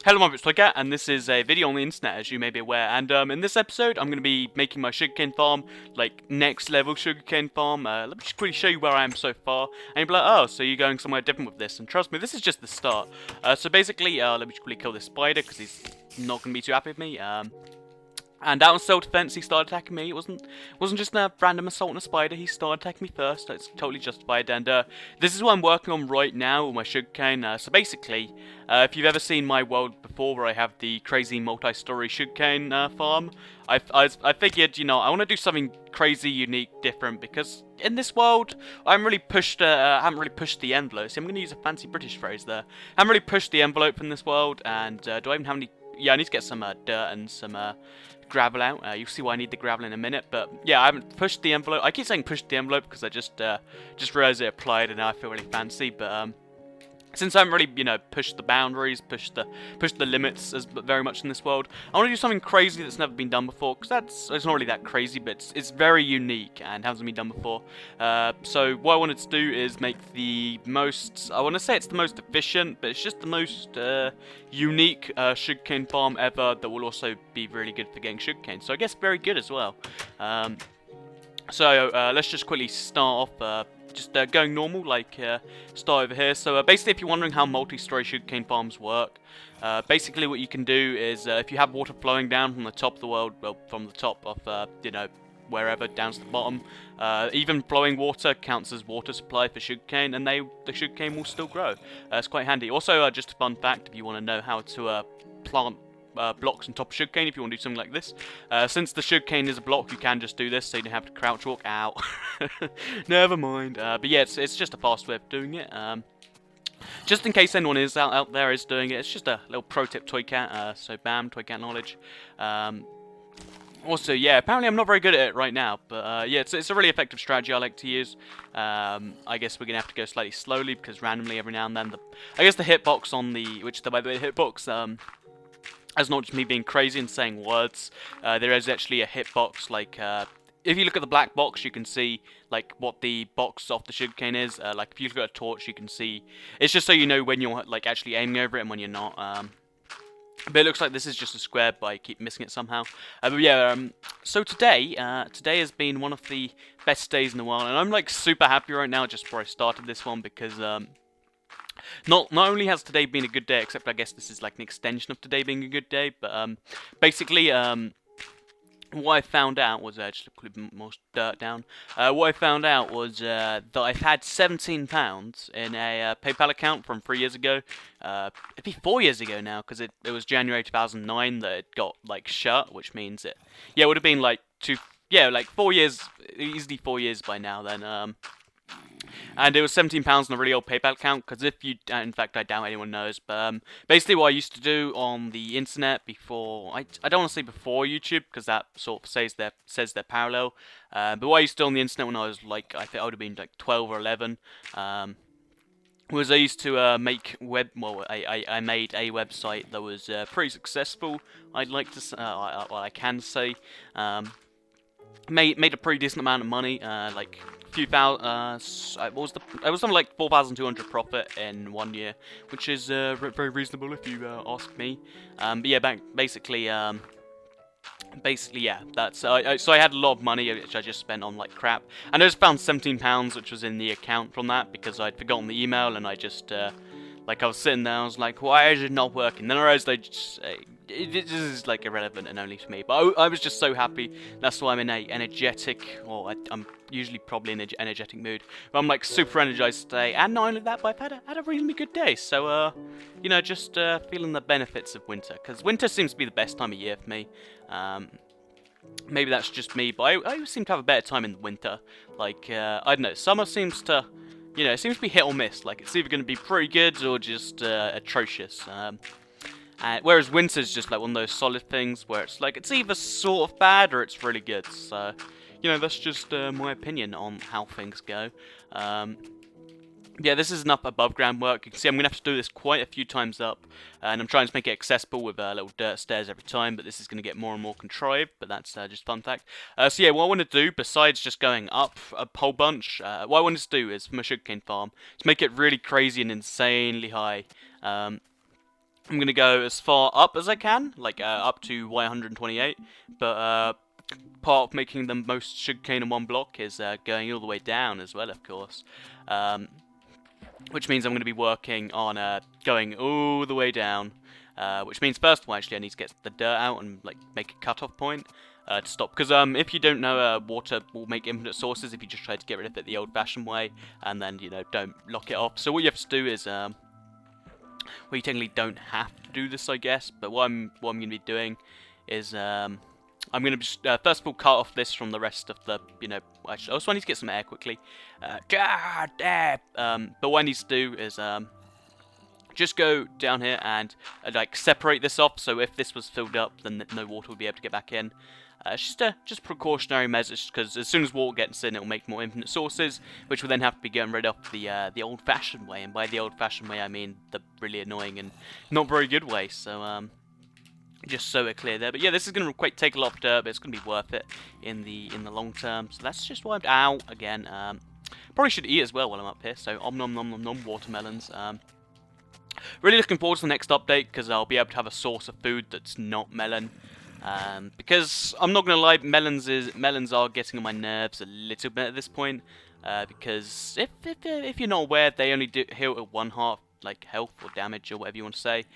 Hello, my it's Toycat, and this is a video on the internet, as you may be aware. And in this episode, I'm going to be making my sugarcane farm, like next level sugarcane farm. Let me just quickly show you where I am so far. And you'll be like, oh, so you're going somewhere different with this. And trust me, this is just the start. So basically, let me just quickly kill this spider because he's not going to be too happy with me. And out in self-defense, he started attacking me. It wasn't just a random assault on a spider. He started attacking me first. It's totally justified. And this is what I'm working on right now with my sugarcane. So basically, if you've ever seen my world before, where I have the crazy multi-story sugarcane farm, I figured, I want to do something crazy, unique, different, because in this world, I haven't really pushed the envelope. See, I'm going to use a fancy British phrase there. I haven't really pushed the envelope in this world. And do I even have any? Yeah, I need to get some dirt and some gravel out. You'll see why I need the gravel in a minute, but yeah, I haven't pushed the envelope. I keep saying pushed the envelope because I just realized it applied and now I feel really fancy, but since I haven't really, pushed the boundaries, pushed the limits as very much in this world, I want to do something crazy that's never been done before, because it's not really that crazy, but it's very unique and hasn't been done before. So what I wanted to do is make the most, I want to say it's the most efficient, but it's just the most unique sugarcane farm ever that will also be really good for getting sugarcane. So I guess very good as well. So let's just quickly start off. Just going normal, start over here. So basically, if you're wondering how multi-story sugarcane farms work, basically what you can do is if you have water flowing down from the top of the world, well, from the top of, wherever down to the bottom, even flowing water counts as water supply for sugarcane, and the sugarcane will still grow. It's quite handy. Also, just a fun fact, if you want to know how to plant blocks on top of sugarcane, if you want to do something like this. Since the sugarcane is a block, you can just do this, so you don't have to crouch walk out. Never mind. But yeah, it's just a fast way of doing it. Just in case anyone is out there is doing it, it's just a little pro tip, Toycat. So bam, Toycat knowledge. Also, yeah, apparently I'm not very good at it right now, but yeah, it's a really effective strategy I like to use. I guess we're gonna have to go slightly slowly because randomly every now and then I guess the hitbox on by the way, the hitbox as not just me being crazy and saying words, there is actually a hitbox, if you look at the black box, you can see, what the box off the sugarcane is. If you look at a torch, you can see, it's just so you know when you're, actually aiming over it and when you're not. But it looks like this is just a square, but I keep missing it somehow. But yeah, so today has been one of the best days in the world, and I'm, super happy right now just before I started this one, because, not only has today been a good day, except I guess this is like an extension of today being a good day, but basically what I found out was just put more dirt down. What I found out was that I've had £17 in a PayPal account from 3 years ago. It'd be 4 years ago now, because it was January 2009 that it got shut, which means it would have been 4 years, easily 4 years by now then. And it was £17 on a really old PayPal account, because if you, in fact, I doubt anyone knows, but basically what I used to do on the internet before, I don't want to say before YouTube, because that sort of says they're parallel, but what I used to do on the internet when I was, I think I would have been 12 or 11, was I used to make I made a website that was pretty successful, I'd like to, I can say, made a pretty decent amount of money, few thousand. I was something like 4,200 profit in 1 year, which is very reasonable if you ask me. But yeah, basically, yeah. That's so I had a lot of money which I just spent on crap, and I just found £17 which was in the account from that because I'd forgotten the email, and I just I was sitting there, I was like, why is it not working? Then I realized this is irrelevant and only to me. But I was just so happy. That's why I'm in a energetic, I'm usually probably in an energetic mood. But I'm super energized today. And not only that, but I've had a reasonably good day. So, just feeling the benefits of winter. Because winter seems to be the best time of year for me. Maybe that's just me, but I always seem to have a better time in the winter. I don't know, summer seems to... it seems to be hit or miss. It's either going to be pretty good or just atrocious. Whereas winter's just one of those solid things where it's either sort of bad or it's really good. So, that's just my opinion on how things go. Yeah, this is enough above ground work. You can see I'm going to have to do this quite a few times up, and I'm trying to make it accessible with little dirt stairs every time, but this is going to get more and more contrived, but that's just fun fact. So yeah, what I want to do, besides just going up a whole bunch, what I wanted to do is, for my sugarcane farm, to make it really crazy and insanely high. I'm going to go as far up as I can, like up to Y128, but part of making the most sugarcane in one block is going all the way down as well, of course. Which means I'm going to be working on going all the way down. Which means first of all, actually, I need to get the dirt out and like make a cutoff point to stop. Because if you don't know, water will make infinite sources if you just try to get rid of it the old-fashioned way, and then don't lock it off. So what you have to do is, well, you technically don't have to do this, I guess. But what I'm going to be doing is I'm going to just, first of all, cut off this from the rest of the, actually, I also need to get some air quickly. God damn! But what I need to do is, just go down here and, like, separate this off, so if this was filled up, then no water would be able to get back in. It's just precautionary measures, because as soon as water gets in, it'll make more infinite sources, which will then have to be getting rid of the old-fashioned way, and by the old-fashioned way, I mean the really annoying and not very good way, so, just so we're clear there. But yeah, this is going to take a lot of dirt, but it's going to be worth it in the long term. So that's just why I'm out again. Probably should eat as well while I'm up here. So om nom nom nom nom watermelons. Really looking forward to the next update because I'll be able to have a source of food that's not melon. Because I'm not going to lie, melons are getting on my nerves a little bit at this point. Because if you're not aware, they only heal at 1/2 like health or damage or whatever you want to say.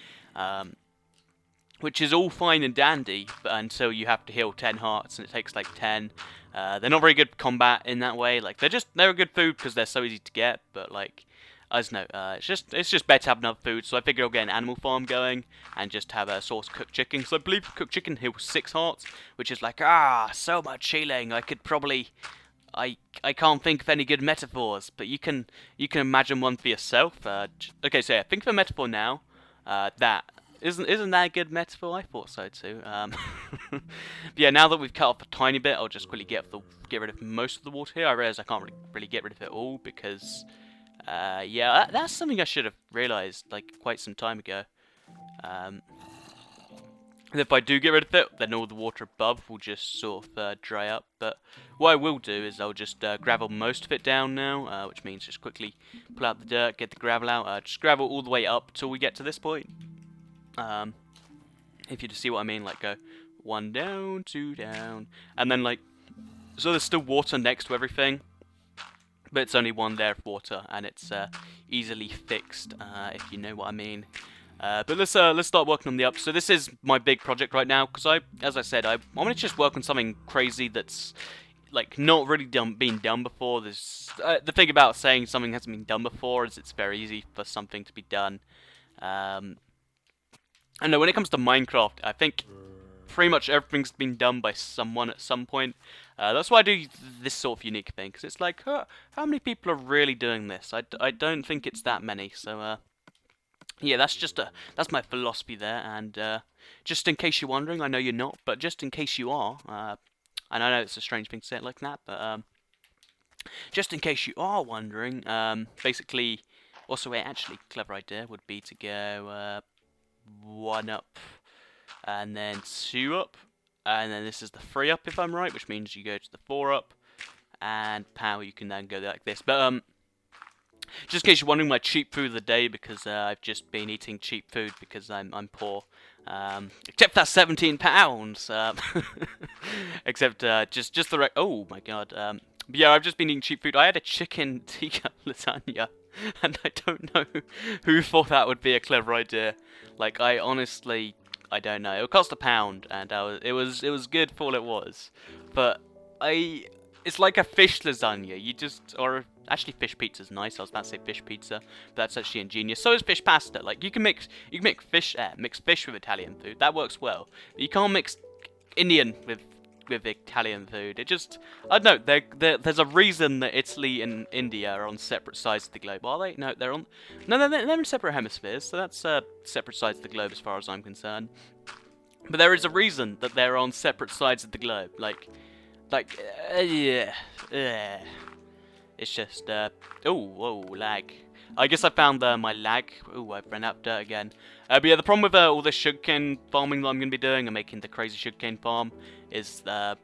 Which is all fine and dandy, but until you have to heal 10 hearts, and it takes like 10. They're not very good combat in that way. Like they're a good food because they're so easy to get, but like I don't know, it's just better to have enough food. So I figured I'll get an animal farm going and just have a source of cooked chicken. So I believe cooked chicken heals 6 hearts, which is like so much healing. I could probably I can't think of any good metaphors, but you can imagine one for yourself. Okay, so yeah, think of a metaphor now. That. Isn't that a good metaphor? I thought so too. But yeah, now that we've cut off a tiny bit, I'll just quickly get rid of most of the water here. I realise I can't really get rid of it all because, yeah, that's something I should have realised like quite some time ago. And if I do get rid of it, then all the water above will just sort of dry up. But what I will do is I'll just gravel most of it down now, which means just quickly pull out the dirt, get the gravel out, just gravel all the way up till we get to this point. If you just see what I mean, like go 1 down, 2 down, and then like, so there's still water next to everything, but it's only 1 layer of water, and it's easily fixed, if you know what I mean. But let's start working on the up. So this is my big project right now, because as I said, I want to just work on something crazy that's like not really been done before. There's the thing about saying something hasn't been done before is it's very easy for something to be done. I know when it comes to Minecraft, I think pretty much everything's been done by someone at some point. That's why I do this sort of unique thing, because it's like, how many people are really doing this? I don't think it's that many. So yeah, that's my philosophy there. And just in case you're wondering, I know you're not, but just in case you are, and I know it's a strange thing to say it like that, but just in case you are wondering, basically, also actually clever idea would be to go 1 up, and then 2 up, and then this is the 3 up if I'm right, which means you go to the 4 up, and power you can then go like this. But just in case you're wondering, my cheap food of the day, because I've just been eating cheap food because I'm poor. Except that's 17 pounds. Except just the oh my god. But yeah, I've just been eating cheap food. I had a chicken tikka lasagna. And I don't know who thought that would be a clever idea. Like, I honestly, I don't know. It cost £1, and it was good for all it was. But it's like a fish lasagna. Or actually, fish pizza's nice. I was about to say fish pizza, but that's actually ingenious. So is fish pasta. Like, you can mix fish with Italian food. That works well. But you can't mix Indian with Italian food. It just, I don't know, there's a reason that Italy and India are on separate sides of the globe, are they? No, they're in separate hemispheres, so that's separate sides of the globe as far as I'm concerned. But there is a reason that they're on separate sides of the globe, yeah, it's just, whoa, lag. I guess I found my lag. Ooh, I've run out of dirt again. But yeah, the problem with all this sugarcane farming that I'm going to be doing and making the crazy sugarcane farm is, or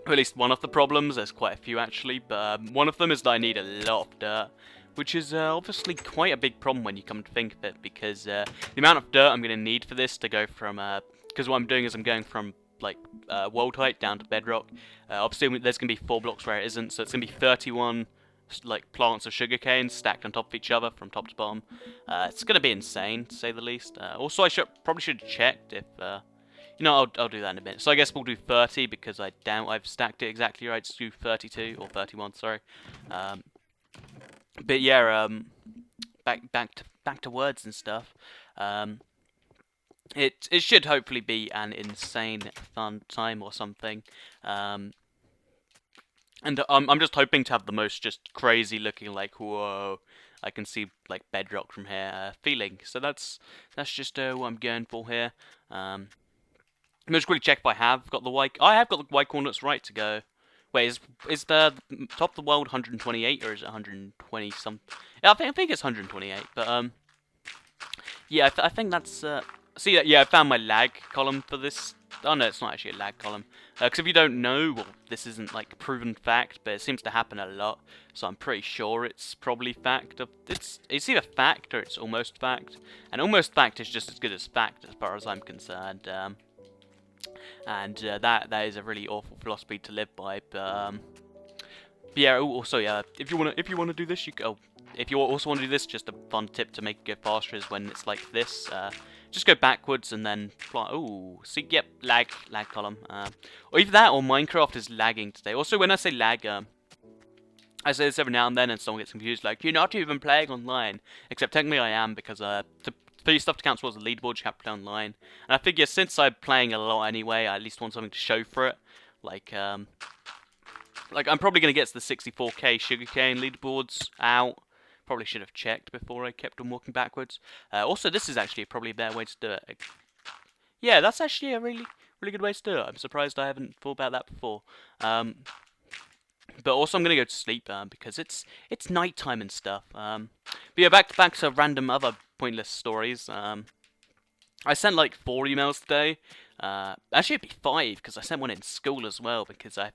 at least one of the problems, there's quite a few actually, but one of them is that I need a lot of dirt, which is obviously quite a big problem when you come to think of it, because the amount of dirt I'm going to need for this to go from, because what I'm doing is I'm going from, like, world height down to bedrock. Obviously, there's going to be 4 blocks where it isn't, so it's going to be 31, like, plants of sugarcane stacked on top of each other from top to bottom. It's going to be insane, to say the least. Also, I probably should have checked if... you know, I'll do that in a minute. So I guess we'll do 30, because I doubt I've stacked it exactly right. Let's do 32, or 31, sorry. But yeah, back to words and stuff. It should hopefully be an insane fun time or something. And I'm just hoping to have the most just crazy looking, like, whoa, I can see like bedrock from here feeling. So that's just what I'm going for here. I'm just quickly check if I have got the I have got the Y coordinates right to go. Wait, is the top of the world 128 or is it 120 some? Yeah, I think it's 128. But yeah, I think that's see, yeah, I found my lag column for this. Oh no, it's not actually a lag column. Because if you don't know, well, this isn't like proven fact, but it seems to happen a lot. So I'm pretty sure it's probably fact. It's either fact or it's almost fact. And almost fact is just as good as fact as far as I'm concerned. And that is a really awful philosophy to live by. But yeah. Also, yeah. If you wanna do this, you go. If you also want to do this, just a fun tip to make it go faster is when it's like this. Just go backwards and then fly. Ooh, see, yep, lag column. Or either that or Minecraft is lagging today. Also, when I say lag, I say this every now and then, and someone gets confused, like, you're not even playing online. Except technically I am, because for your stuff to count towards the leaderboard, you have to play online. And I figure since I'm playing a lot anyway, I at least want something to show for it. Like I'm probably going to get to the 64k sugarcane leaderboards out. Probably should have checked before I kept on walking backwards. Also, this is actually probably a better way to do it. Yeah, that's actually a really good way to do it. I'm surprised I haven't thought about that before. But also, I'm gonna go to sleep because it's nighttime and stuff. But yeah, back to random other pointless stories. I sent like 4 emails today. Actually, it'd be 5 because I sent one in school as well. Because I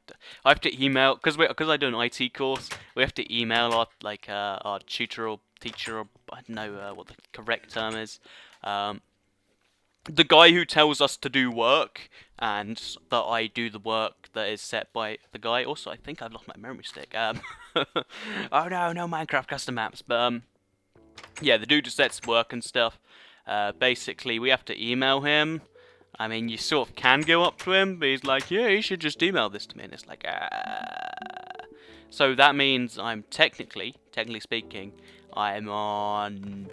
have to email because I do an IT course. We have to email our tutor or teacher, or I don't know what the correct term is. The guy who tells us to do work, and that I do the work that is set by the guy. Also, I think I've lost my memory stick. Oh no, Minecraft custom maps. But yeah, the dude who sets work and stuff. Basically, we have to email him. I mean, you sort of can go up to him, but he's like, yeah, you should just email this to me. And it's like, So that means I'm technically speaking, I'm on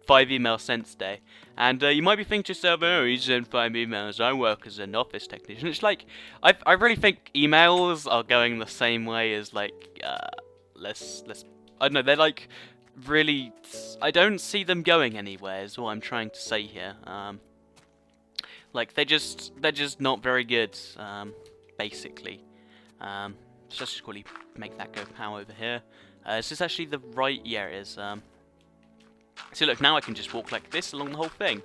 5 emails sent today. And you might be thinking to yourself, oh, he's sent 5 emails, I work as an office technician. It's like, I really think emails are going the same way as, like, let's I don't know, they're like, really, I don't see them going anywhere, is what I'm trying to say here. Like, they're just not very good, basically. So let's just quickly make that go power over here. Is this actually the right, yeah it is. See, look, now I can just walk like this along the whole thing.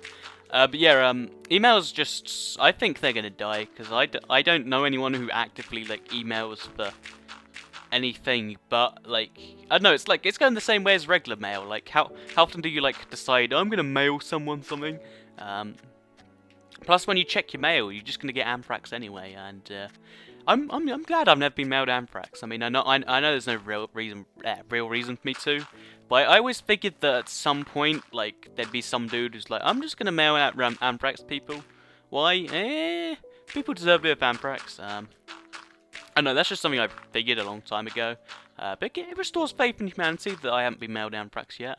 But yeah, emails just, I think they're gonna die, because I don't know anyone who actively, like, emails for anything but, like, I don't know, it's like, it's going the same way as regular mail. Like, how often do you, like, decide, oh, I'm gonna mail someone something? Plus, when you check your mail, you're just gonna get anthrax anyway, and I'm glad I've never been mailed anthrax. I mean, I know there's no real reason for me to, but I always figured that at some point, like, there'd be some dude who's like, I'm just gonna mail out anthrax to people. Why? People deserve a bit of anthrax. I know, that's just something I figured a long time ago. But it restores faith in humanity that I haven't been mailed anthrax yet.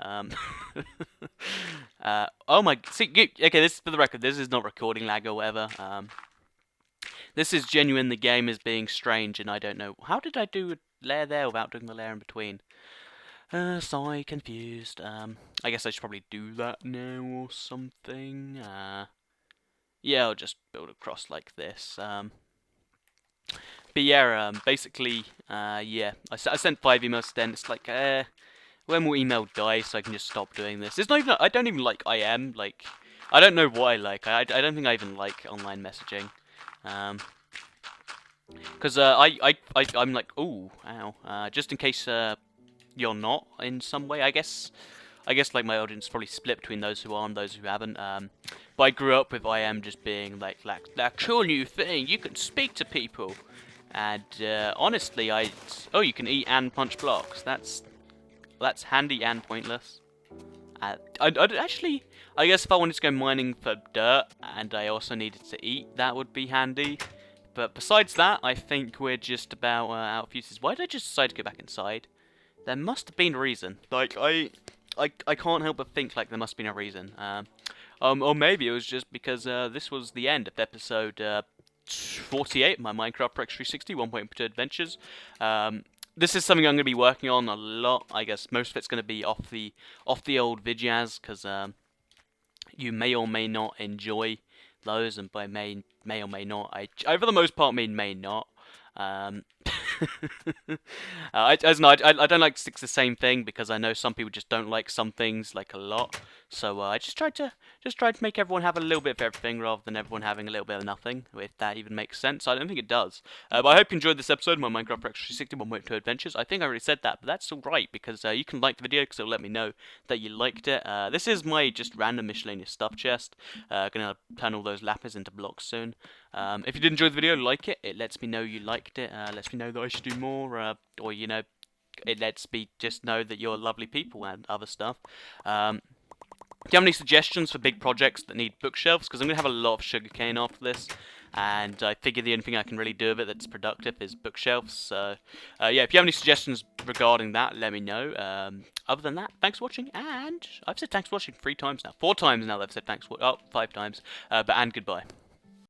Oh my, see, okay, this is for the record, this is not recording lag or whatever. This is genuine, the game is being strange, and I don't know. How did I do a layer there without doing the layer in between? Sorry, confused. I guess I should probably do that now or something. Yeah, I'll just build across like this. But yeah, basically, yeah, I sent 5 emails then. It's like, when will email die so I can just stop doing this? It's not even, I don't even like IM, like, I don't know what I like. I don't think I even like online messaging. Because I'm like, ooh, ow, just in case you're not in some way. I guess like my audience is probably split between those who are and those who haven't. But I grew up with I am just being like that cool new thing. You can speak to people, and honestly, you can eat and punch blocks. That's handy and pointless. I'd actually, I guess if I wanted to go mining for dirt and I also needed to eat, that would be handy. But besides that, I think we're just about out of uses. Why did I just decide to go back inside? There must have been a reason. Like, I can't help but think like there must have been a reason. Or maybe it was just because this was the end of episode 48 of my Minecraft for X360 1.2 Adventures. This is something I'm going to be working on a lot. I guess most of it's going to be off the old vidjaz, because you may or may not enjoy those, and by may or may not, I for the most part mean may not. I don't like to stick to the same thing, because I know some people just don't like some things like a lot. So I just tried to make everyone have a little bit of everything rather than everyone having a little bit of nothing, if that even makes sense. I don't think it does. But I hope you enjoyed this episode of my Minecraft for X360 1.2 Adventures. I think I already said that, but that's alright, because you can like the video, because it'll let me know that you liked it. This is my just random miscellaneous stuff chest. Gonna turn all those lapis into blocks soon. If you did enjoy the video, like it. It lets me know you liked it. Lets me know that I should do more, or you know, it lets me just know that you're lovely people and other stuff. Do you have any suggestions for big projects that need bookshelves? Because I'm going to have a lot of sugarcane after this, and I figure the only thing I can really do with it that's productive is bookshelves. So, yeah, if you have any suggestions regarding that, let me know. Other than that, thanks for watching, and I've said thanks for watching 3 times now. 4 times now that I've said thanks for 5 times, and goodbye.